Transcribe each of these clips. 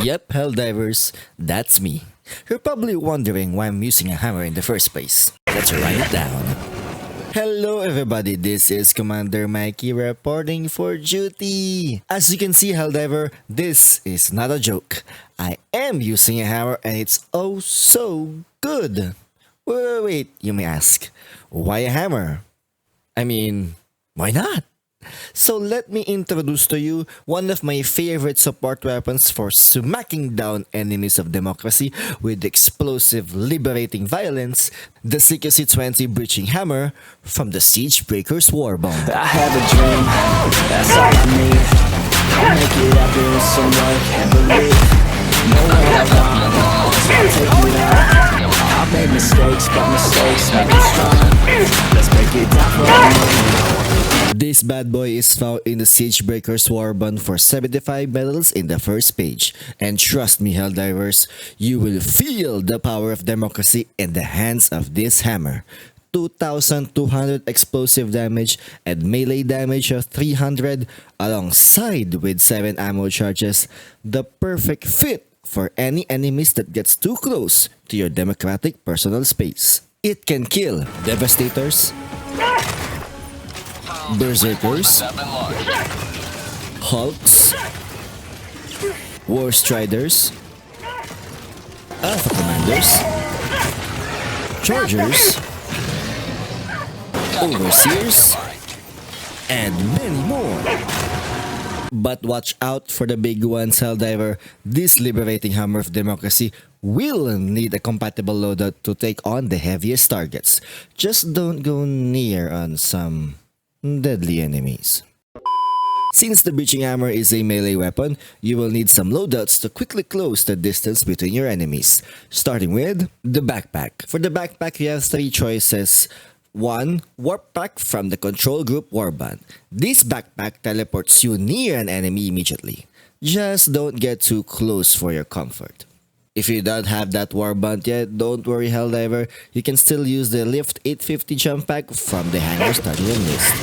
Yep, Helldivers, that's me. You're probably wondering why I'm using a hammer in the first place. Let's write it down. Hello everybody, this is Commander Mikee reporting for duty. As you can see, Helldiver, this is not a joke. I am using a hammer and it's oh so good. Wait, you may ask, why a hammer? I mean, why not? So let me introduce to you one of my favorite support weapons for smacking down enemies of democracy with explosive liberating violence, the CQC-20 breaching hammer from the Siegebreaker's Warbond. I have a dream, that's all I need. I'll make it happen with some work and believe. No way I want, so I'll take you down. I've made mistakes, but mistakes make me strong. Let's break it down for a This bad boy is found in the Siegebreaker's Warbond for 75 medals in the first page. And trust me, Helldivers, you will feel the power of democracy in the hands of this hammer. 2,200 explosive damage and melee damage of 300 alongside with 7 ammo charges. The perfect fit for any enemies that gets too close to your democratic personal space. It can kill Devastators, Berserkers, Hulks, War Striders, Alpha Commanders, Chargers, Overseers, and many more. But watch out for the big ones, Helldiver. This liberating hammer of democracy will need a compatible loadout to take on the heaviest targets. Just don't go near on some deadly enemies. Since the breaching hammer is a melee weapon, you will need some loadouts to quickly close the distance between your enemies. Starting with the backpack. For the backpack, you have 3 choices. 1. Warp Pack from the control group Warbond. This backpack teleports you near an enemy immediately. Just don't get too close for your comfort. If you don't have that Warbond yet, don't worry, Helldiver. You can still use the Lift 850 jump pack from the hangar starting list.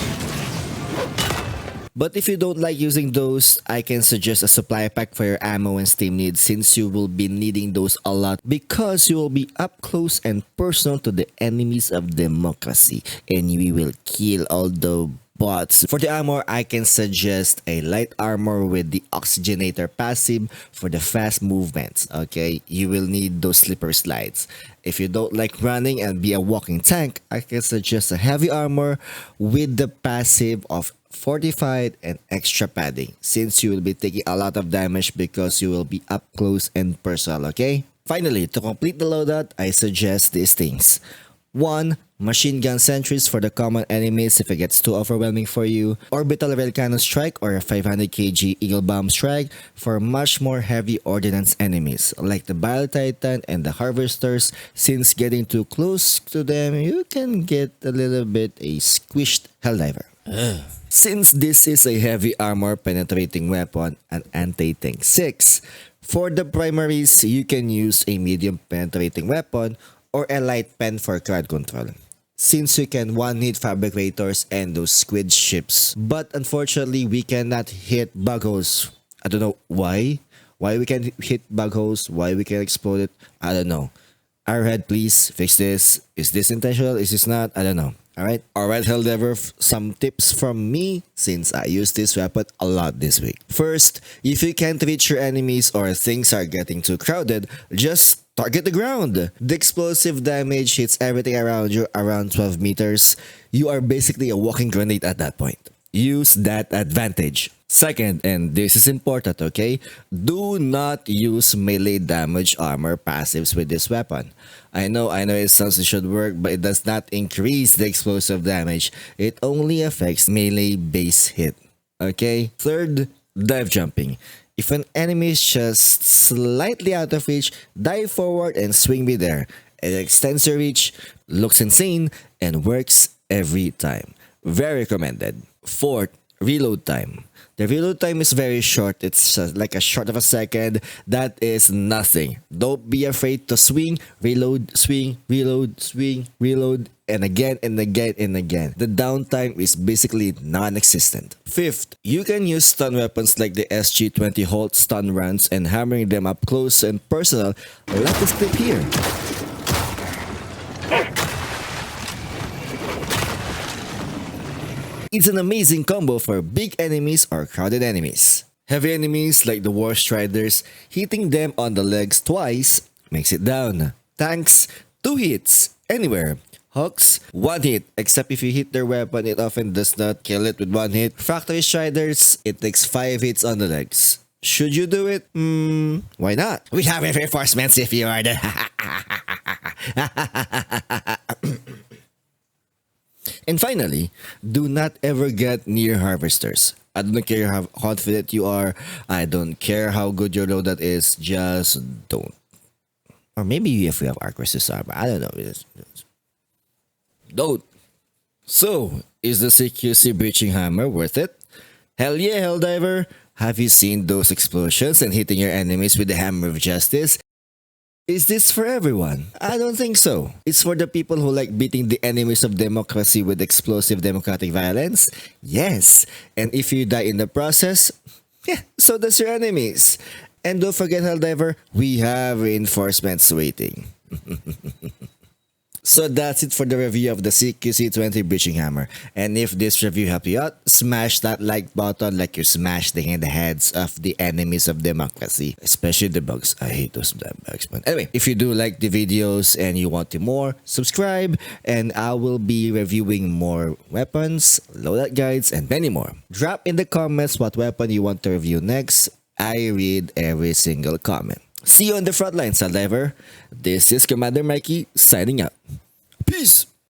But if you don't like using those, I can suggest a supply pack for your ammo and steam needs, since you will be needing those a lot because you will be up close and personal to the enemies of democracy and we will kill all the bots. For the armor, I can suggest a light armor with the oxygenator passive for the fast movements. Okay, you will need those slipper slides. If you don't like running and be a walking tank, I can suggest a heavy armor with the passive of fortified and extra padding, since you will be taking a lot of damage because you will be up close and personal. Okay, finally, to complete the loadout, I suggest these things. 1. Machine gun sentries for the common enemies if it gets too overwhelming for you. Orbital rail cannon strike or a 500 kg eagle bomb strike for much more heavy ordnance enemies like the Bile Titan and the harvesters, since getting too close to them you can get a little bit a squished Helldiver. Since this is a heavy armor penetrating weapon, an anti-tank 6, for the primaries you can use a medium penetrating weapon or a light pen for crowd control, since we can one-hit fabricators and those squid ships. But unfortunately, we cannot hit bug holes. I don't know why. Why we can hit bug holes, why we can explode it, I don't know. Arrowhead, please fix this. Is this intentional? Is this not? I don't know. Alright, Helldiver, some tips from me since I use this weapon a lot this week. First, if you can't reach your enemies or things are getting too crowded, just target the ground. The explosive damage hits everything around you around 12 meters. You are basically a walking grenade at that point. Use that advantage. Second, and this is important, okay? Do not use melee damage armor passives with this weapon. I know it sounds it should work, but it does not increase the explosive damage. It only affects melee base hit. Okay? Third, dive jumping. If an enemy is just slightly out of reach, dive forward and swing midair. It extends your reach, looks insane, and works every time. Very recommended. Fourth, reload time. The reload time is very short. It's like a short of a second. That is nothing. Don't be afraid to swing, reload, swing, reload, swing, reload, and again and again and again. The downtime is basically non-existent. Fifth, you can use stun weapons like the SG-20 Halt stun runs and hammering them up close and personal like this clip here. It's an amazing combo for big enemies or crowded enemies. Heavy enemies like the War Striders, hitting them on the legs twice makes it down. Tanks, 2 hits, anywhere. Hawks, 1 hit, except if you hit their weapon, it often does not kill it with 1 hit. Factory Striders, it takes 5 hits on the legs. Should you do it? Why not? We have reinforcements if you order. And finally, do not ever get near harvesters. I don't care how confident you are. I don't care how good your loadout is. Just don't. Or maybe if you have arc resist armor. I don't know. Don't. So, is the CQC breaching hammer worth it? Hell yeah, Helldiver. Have you seen those explosions and hitting your enemies with the hammer of justice? Is this for everyone? I don't think so. It's for the people who like beating the enemies of democracy with explosive democratic violence. Yes. And if you die in the process, yeah, so does your enemies. And don't forget, Helldiver, we have reinforcements waiting. So that's it for the review of the CQC-20 breaching hammer. And if this review helped you out, smash that like button like you're smashing in the heads of the enemies of democracy. Especially the bugs. I hate those damn bugs. But anyway, if you do like the videos and you want to more, subscribe and I will be reviewing more weapons, loadout guides, and many more. Drop in the comments what weapon you want to review next. I read every single comment. See you on the front lines, Helldivers. This is Commander Mikee signing out. Peace!